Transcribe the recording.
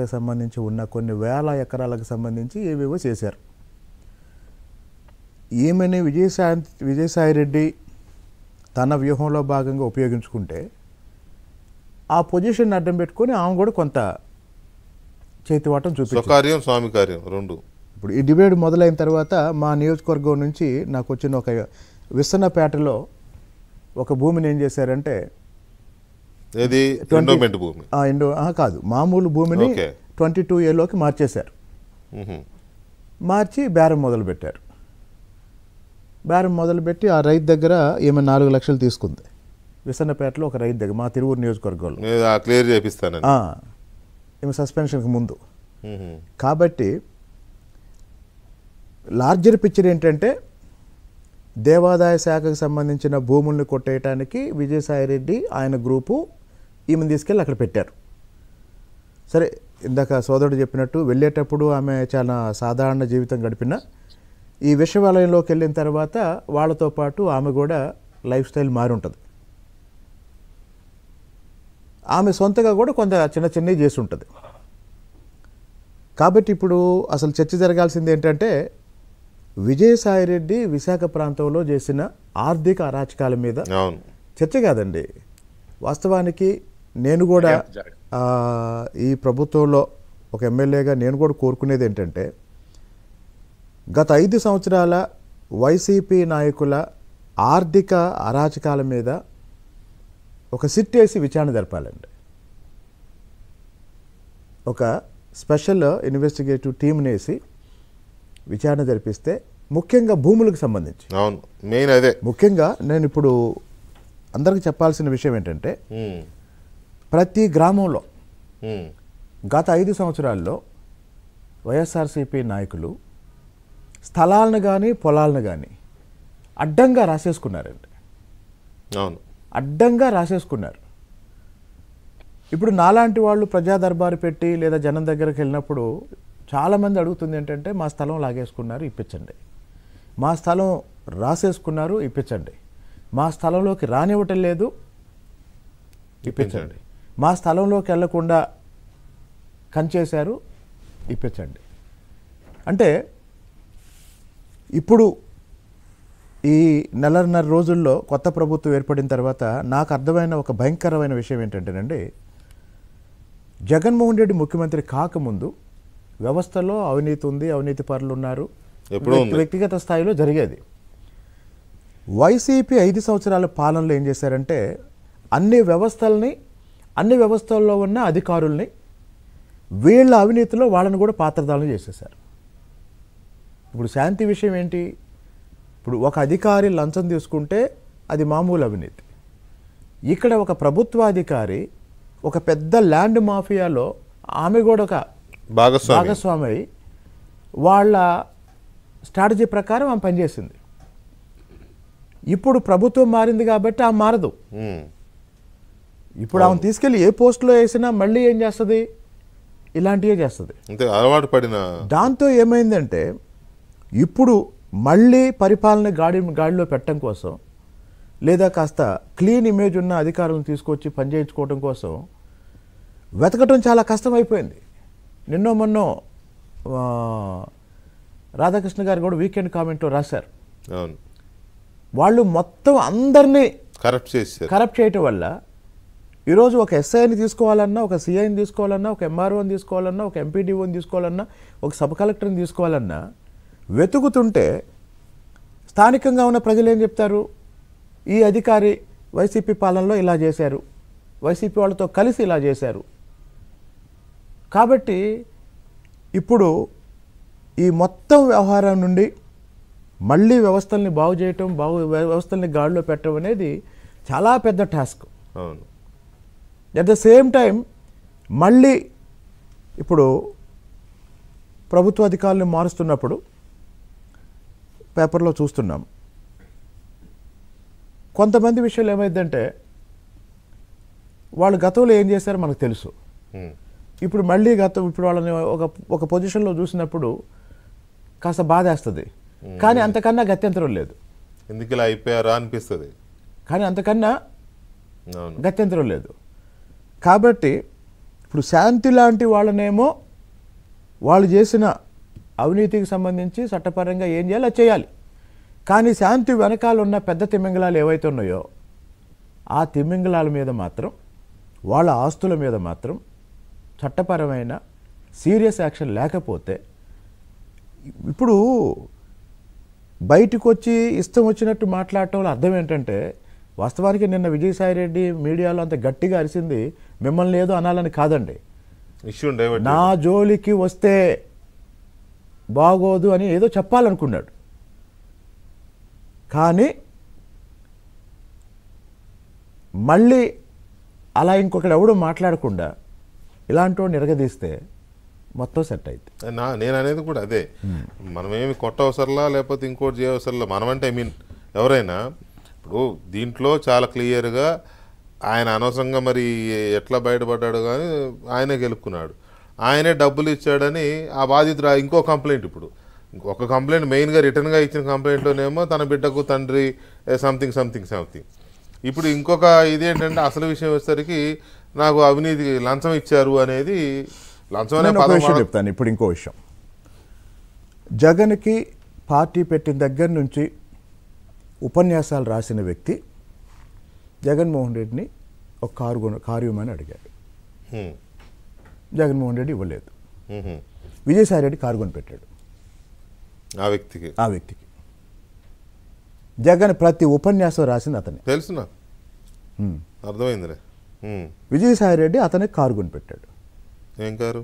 సంబంధించి ఉన్న కొన్ని వేల ఎకరాలకు సంబంధించి ఏవేవో చేశారు. ఈమెని విజయసాయిరెడ్డి తన వ్యూహంలో భాగంగా ఉపయోగించుకుంటే ఆ పొజిషన్ అడ్డం పెట్టుకొని ఆమె కూడా కొంత చేతివాటం స్వకార్యం స్వామి కార్యం రెండు. ఇప్పుడు ఈ డిబేట్ మొదలైన తర్వాత మా నియోజకవర్గం నుంచి నాకు వచ్చిన ఒక విసన్నపేటలో ఒక భూమిని ఏం చేశారంటే ఎండోమెంట్ భూమి కాదు, మామూలు భూమిని 22A మార్చేశారు. మార్చి బేరం మొదలుపెట్టారు. బేరం మొదలుపెట్టి ఆ రైతు దగ్గర ఈమె 4 లక్షలు తీసుకుంది. విసన్నపేటలో ఒక రైతు దగ్గర, మా తిరువూరు నియోజకవర్గంలో. క్లియర్ చేపిస్తాను ఈమె సస్పెన్షన్కి ముందు. కాబట్టి లార్జర్ పిక్చర్ ఏంటంటే దేవాదాయ శాఖకు సంబంధించిన భూముల్ని కొట్టేయటానికి విజయసాయిరెడ్డి ఆయన గ్రూపు ఈమెను తీసుకెళ్ళి అక్కడ పెట్టారు. సరే, ఇందాక సోదరుడు చెప్పినట్టు వెళ్ళేటప్పుడు ఆమె చాలా సాధారణ జీవితం గడిపిన ఈ విశ్వవిద్యాలయంలోకి వెళ్ళిన తర్వాత వాళ్ళతో పాటు ఆమె కూడా లైఫ్ స్టైల్ మారి ఉంటుంది. ఆమె సొంతగా కూడా కొంత చిన్నవి చేసి ఉంటుంది. కాబట్టి ఇప్పుడు అసలు చర్చ జరగాల్సింది ఏంటంటే విజయసాయిరెడ్డి విశాఖ ప్రాంతంలో చేసిన ఆర్థిక అరాచకాల మీద చర్చ కాదండి. వాస్తవానికి నేను కూడా ఈ ప్రభుత్వంలో ఒక ఎమ్మెల్యేగా నేను కూడా కోరుకునేది ఏంటంటే గత 5 సంవత్సరాల వైసీపీ నాయకుల ఆర్థిక అరాచకాల మీద ఒక సిట్ వేసి విచారణ జరపాలండి. ఒక స్పెషల్ ఇన్వెస్టిగేటివ్ టీమ్ని వేసి విచారణ జరిపిస్తే, ముఖ్యంగా భూములకు సంబంధించి మెయిన్ అదే ముఖ్యంగా నేను ఇప్పుడు అందరికి చెప్పాల్సిన విషయం ఏంటంటే ప్రతి గ్రామంలో గత 5 సంవత్సరాల్లో వైఎస్ఆర్సీపీ నాయకులు స్థలాలను కానీ పొలాలను కానీ అడ్డంగా రాసేసుకున్నారండి. అడ్డంగా రాసేసుకున్నారు. ఇప్పుడు నాలాంటి వాళ్ళు ప్రజా దర్బారు పెట్టి లేదా జనం దగ్గరికి వెళ్ళినప్పుడు చాలామంది అడుగుతుంది ఏంటంటే మా స్థలం లాగేసుకున్నారు, ఇప్పించండి. మా స్థలం రాసేసుకున్నారు, ఇప్పించండి. మా స్థలంలోకి రానివ్వటం లేదు, ఇప్పించండి. మా స్థలంలోకి వెళ్లకుండా కంచేశారు, ఇప్పించండి. అంటే ఇప్పుడు ఈ 1.5 రోజుల్లో కొత్త ప్రభుత్వం ఏర్పడిన తర్వాత నాకు అర్థమైన ఒక భయంకరమైన విషయం ఏంటంటేనండి, జగన్మోహన్ రెడ్డి ముఖ్యమంత్రి కాకముందు వ్యవస్థలో అవినీతి ఉంది, అవినీతి పరులు ఉన్నారు, వ్యక్తిగత స్థాయిలో జరిగేది. వైసీపీ 5 సంవత్సరాల పాలనలో ఏం చేశారంటే అన్ని వ్యవస్థల్లో ఉన్న అధికారుల్ని వీళ్ళ అవినీతిలో వాళ్ళని కూడా పాత్రదారులు చేసేశారు. ఇప్పుడు శాంతి విషయం ఏంటి? ఇప్పుడు ఒక అధికారి లంచం తీసుకుంటే అది మామూలు అవినీతి. ఇక్కడ ఒక ప్రభుత్వాధికారి ఒక పెద్ద ల్యాండ్ మాఫియాలో ఆమె కూడా ఒక భాగస్వామి అయి వాళ్ళ స్ట్రాటజీ ప్రకారం ఆమె పనిచేసింది. ఇప్పుడు ప్రభుత్వం మారింది కాబట్టి ఆమె మారదు. ఇప్పుడు ఆమె తీసుకెళ్ళి ఏ పోస్టులో వేసినా మళ్ళీ ఏం చేస్తుంది? ఇలాంటివే చేస్తుంది. అలవాటు పడిన దాంతో ఏమైందంటే ఇప్పుడు మళ్ళీ పరిపాలన గాడిలో పెట్టడం కోసం లేదా కాస్త క్లీన్ ఇమేజ్ ఉన్న అధికారులను తీసుకొచ్చి పనిచేయించుకోవడం కోసం వెతకటం చాలా కష్టమైపోయింది. నిన్నో మొన్నో రాధాకృష్ణ గారు కూడా వీకెండ్ కామెంట్లో రాశారు, వాళ్ళు మొత్తం అందరినీ కరప్ట్ చేయటం వల్ల ఈరోజు ఒక ఎస్ఐని తీసుకోవాలన్నా, ఒక సిఐని తీసుకోవాలన్నా, ఒక ఎంఆర్ఓని తీసుకోవాలన్నా, ఒక ఎంపీడీఓని తీసుకోవాలన్నా, ఒక సబ్ కలెక్టర్ని తీసుకోవాలన్నా వెతుకుతుంటే స్థానికంగా ఉన్న ప్రజలు ఏం చెప్తారు? ఈ అధికారి వైసీపీ పాలనలో ఇలా చేశారు, వైసీపీ వాళ్ళతో కలిసి ఇలా చేశారు. కాబట్టి ఇప్పుడు ఈ మొత్తం వ్యవహారం నుండి మళ్ళీ వ్యవస్థల్ని బాగు చేయటం, వ్యవస్థల్ని గాడిలో పెట్టడం అనేది చాలా పెద్ద task. At the same time మళ్ళీ ఇప్పుడు ప్రభుత్వ అధికారులను మారుస్తున్నప్పుడు పేపర్లో చూస్తున్నాం, కొంతమంది విషయాలు ఏమైందంటే వాళ్ళు గతంలో ఏం చేశారో మనకు తెలుసు. ఇప్పుడు మళ్ళీ ఇప్పుడు వాళ్ళని ఒక పొజిషన్లో చూసినప్పుడు కాస్త బాధేస్తుంది. కానీ అంతకన్నా గత్యంతరం లేదు. ఎందుకు ఇలా అయిపోయారా అనిపిస్తుంది. కానీ అంతకన్నా గత్యంతరం లేదు. కాబట్టి ఇప్పుడు శాంతి లాంటి వాళ్ళనేమో వాళ్ళు చేసిన అవినీతికి సంబంధించి చట్టపరంగా ఏం చేయాలి అది చేయాలి. కానీ శాంతి వెనకాల ఉన్న పెద్ద తిమింగలాలు ఏవైతే ఉన్నాయో ఆ తిమింగలాల మీద మాత్రం, వాళ్ళ ఆస్తుల మీద మాత్రం చట్టపరమైన సీరియస్ యాక్షన్ లేకపోతే, ఇప్పుడు బయటకు వచ్చి ఇష్టం వచ్చినట్టు మాట్లాడటంలో అర్థం ఏంటంటే, వాస్తవానికి నిన్న విజయసాయిరెడ్డి మీడియాలో అంత గట్టిగా అరిసింది మిమ్మల్ని ఏదో అనాలని కాదండి, ఇష్యూ డైవర్ట్ నా జోలికి వస్తే బాగోదు అని ఏదో చెప్పాలనుకున్నాడు. కానీ మళ్ళీ అలా ఇంకొకటి ఎవడో మాట్లాడకుండా ఇలాంటి వాడిని ఎరగదీస్తే మొత్తం సెట్ అయింది. నేను అనేది కూడా అదే, మనమేమి కొట్ట అవసరంలా లేకపోతే ఇంకోటి చేయవసరంలా. మనమంటే ఐ మీన్ ఎవరైనా ఇప్పుడు దీంట్లో చాలా క్లియర్గా ఆయన అనవసరంగా మరి ఎట్లా బయటపడ్డాడు కానీ ఆయనే గెలుక్కున్నాడు, ఆయనే డబ్బులు ఇచ్చాడని ఆ బాధితుడు ఇంకో కంప్లైంట్. ఇప్పుడు ఒక కంప్లైంట్ మెయిన్గా రిటర్న్గా ఇచ్చిన కంప్లైంట్లోనేమో తన బిడ్డకు తండ్రి సంథింగ్ సంథింగ్ సంథింగ్. ఇప్పుడు ఇంకొక ఇదేంటంటే అసలు విషయం వచ్చేసరికి నాకు అవినీతి లంచం ఇచ్చారు అనేది, లంచం అనే పదం చెప్తాను. ఇప్పుడు ఇంకో విషయం, జగన్కి పార్టీ పెట్టిన దగ్గర నుంచి ఉపన్యాసాలు రాసిన వ్యక్తి జగన్మోహన్ రెడ్డిని ఒక కారు ఇవ్వమని అడిగాడు. జగన్మోహన్ రెడ్డి ఇవ్వలేదు. విజయసాయి రెడ్డి కారు కొని పెట్టాడు ఆ వ్యక్తికి. జగన్ ప్రతి ఉపన్యాసం రాసింది అతనే, తెలుసు నాకు, అర్థమైందిలే. విజయసాయి రెడ్డి అతనే కారు కొని పెట్టాడు. ఏం కారు?